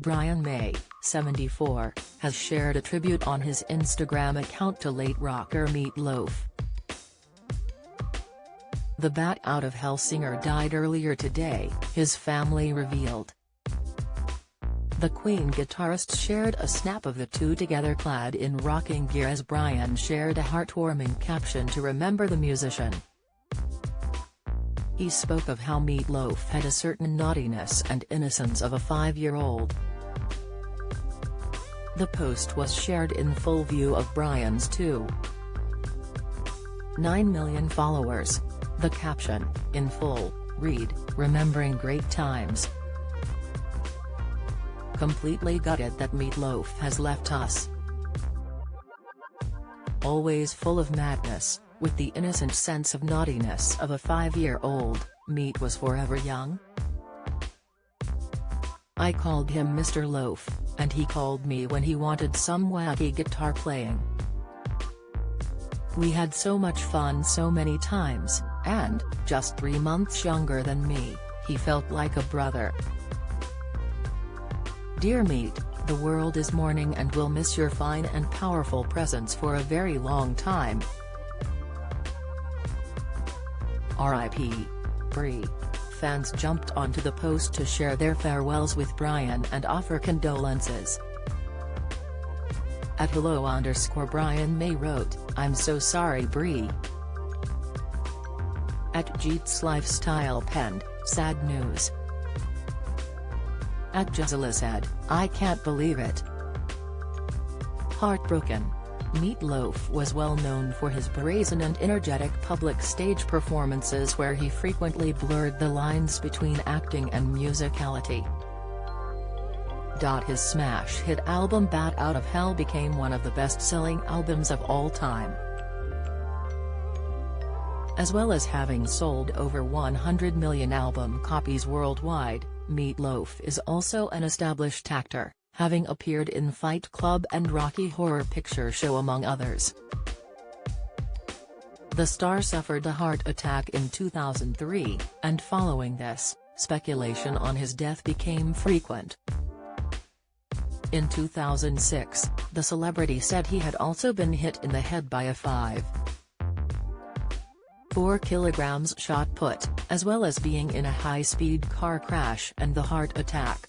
Brian May, 74, has shared a tribute on his Instagram account to late rocker Meat Loaf. The Bat Out of Hell singer died earlier today, his family revealed. The Queen guitarist shared a snap of the two together clad in rocking gear as Brian shared a heartwarming caption to remember the musician. He spoke of how Meat Loaf had a certain naughtiness and innocence of a 5-year-old. The post was shared in full view of Brian's 2.9 million followers. The caption, in full, read, "Remembering great times. Completely gutted that Meat Loaf has left us. Always full of madness, with the innocent sense of naughtiness of a 5-year-old, Meat was forever young. I called him Mr. Loaf, and he called me when he wanted some wacky guitar playing. We had so much fun so many times, and, just 3 months younger than me, he felt like a brother. Dear Meat, the world is mourning and will miss your fine and powerful presence for a very long time. R.I.P. Brie." Fans jumped onto the post to share their farewells with Brian and offer condolences. At @hello_Brian May wrote, "I'm so sorry Brie." At Jeets Lifestyle penned, "Sad news." At Jazila said, "I can't believe it. Heartbroken." Meat Loaf was well known for his brazen and energetic public stage performances where he frequently blurred the lines between acting and musicality. His smash hit album Bat Out of Hell became one of the best-selling albums of all time. As well as having sold over 100 million album copies worldwide, Meat Loaf is also an established actor, having appeared in Fight Club and Rocky Horror Picture Show among others. The star suffered a heart attack in 2003, and following this, speculation on his death became frequent. In 2006, the celebrity said he had also been hit in the head by a 5.4 kilograms shot put, as well as being in a high-speed car crash and the heart attack.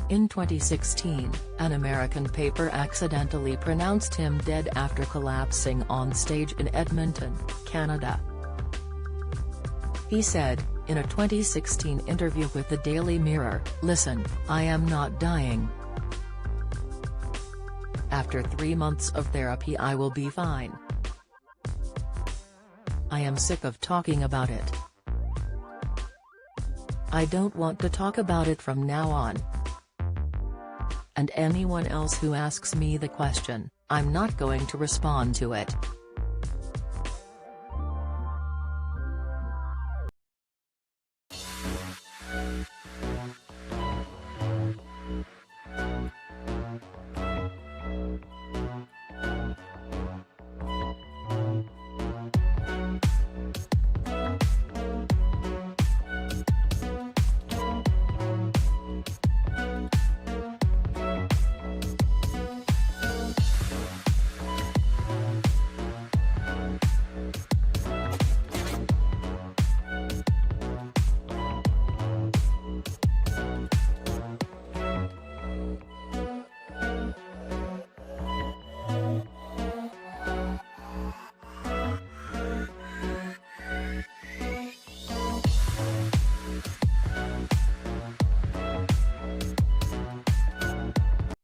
In 2016, an American paper accidentally pronounced him dead after collapsing on stage in Edmonton, Canada. He said, in a 2016 interview with the Daily Mirror, "Listen, I am not dying. After 3 months of therapy I will be fine. I am sick of talking about it. I don't want to talk about it from now on. And anyone else who asks me the question, I'm not going to respond to it."